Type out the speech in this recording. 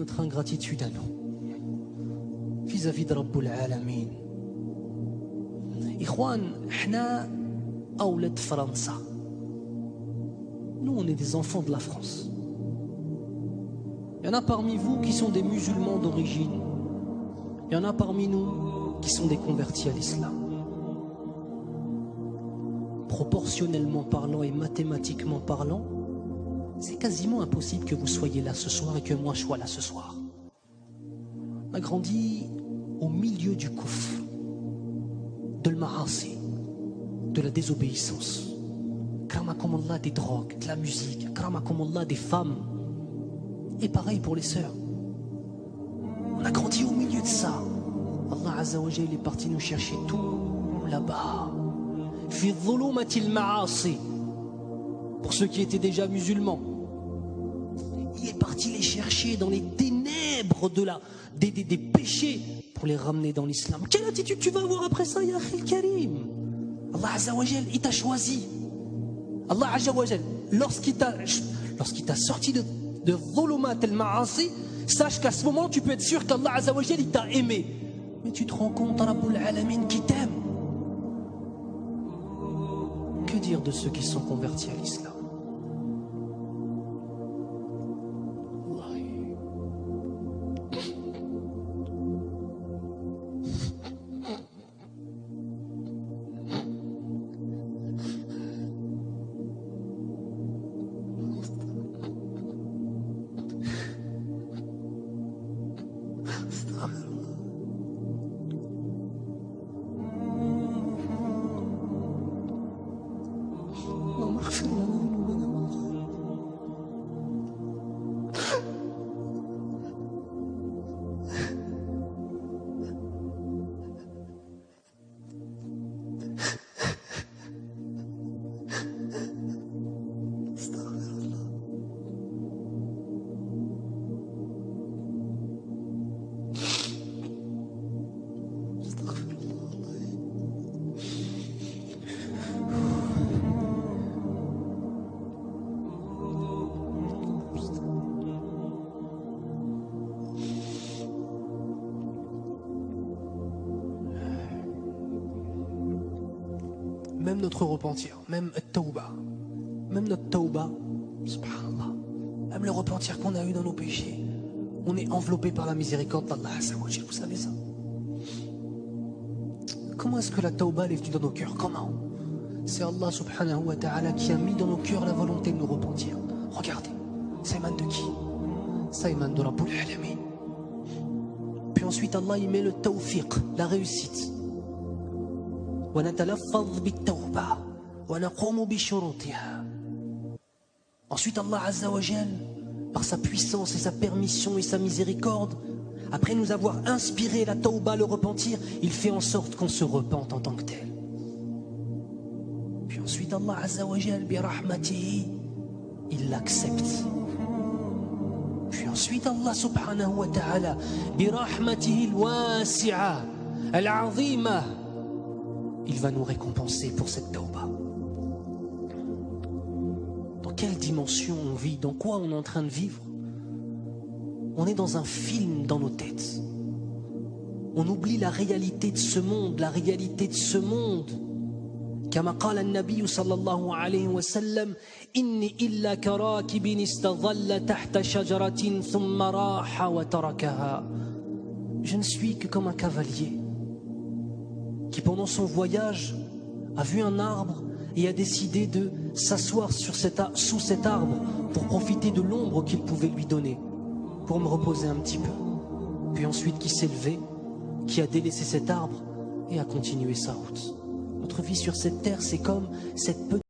notre ingratitude à nous vis-à-vis de Rabbul Alamin. Ikhwan, احنا أولاد فرنسا. Nous, on est des enfants de la France. Il y en a parmi vous qui sont des musulmans d'origine. Il y en a parmi nous qui sont des convertis à l'islam. Proportionnellement parlant et mathématiquement parlant, c'est quasiment impossible que vous soyez là ce soir et que moi je sois là ce soir. On a grandi au milieu du koufr, de l'ma'asi, de la désobéissance. Kramakumullah, des drogues, de la musique, Kramakumullah, des femmes. Et pareil pour les sœurs. On a grandi au milieu de ça. Allah Azza wa Jalla est parti nous chercher tout là-bas. Fi dhulumatil ma'asi. Pour ceux qui étaient déjà musulmans, il est parti les chercher dans les ténèbres des péchés pour les ramener dans l'islam. Quelle attitude tu vas avoir après ça, ya Akhil Karim? Allah Azza wa Jalla, il t'a choisi. Allah Azza wa Jalla, lorsqu'il t'a sorti de dhulumat al-ma'asi, sache qu'à ce moment tu peux être sûr qu'Allah Azza wa Jalla, il t'a aimé. Mais tu te rends compte, Rabbul Alamin qui t'aime. Que dire de ceux qui sont convertis à l'islam? Même notre repentir, même notre tawba, subhanallah, même le repentir qu'on a eu dans nos péchés, on est enveloppé par la miséricorde d'Allah Azza wa Jalla, vous savez ça? Comment est-ce que la tawba est venue dans nos cœurs? Comment? C'est Allah subhanahu wa ta'ala qui a mis dans nos cœurs la volonté de nous repentir. Regardez, ça émane de qui? Ça émane de Rabbul Alamin. Puis ensuite Allah il met le tawfiq, la réussite. Ensuite Allah Azza wa Jal, par sa puissance et sa permission et sa miséricorde, après nous avoir inspiré la tawba, le repentir, il fait en sorte qu'on se repente en tant que tel. Puis ensuite Allah Azza wa Jal, bi rahmatihi, il l'accepte. Puis ensuite Allah subhanahu wa ta'ala, bi rahmatihi al-wasi'a al-'azima, il va nous récompenser pour cette tawba. Dans quelle dimension on vit? Dans quoi on est en train de vivre? On est dans un film dans nos têtes. On oublie la réalité de ce monde, la réalité de ce monde. كما قال النبي صلى الله عليه وسلم إني إلا كراكب استظل تحت شجرة ثم راح وتركها. Je ne suis que comme un cavalier qui pendant son voyage a vu un arbre et a décidé de s'asseoir sous cet arbre pour profiter de l'ombre qu'il pouvait lui donner, pour me reposer un petit peu. Puis ensuite qui s'est levé, qui a délaissé cet arbre et a continué sa route. Notre vie sur cette terre, c'est comme cette petite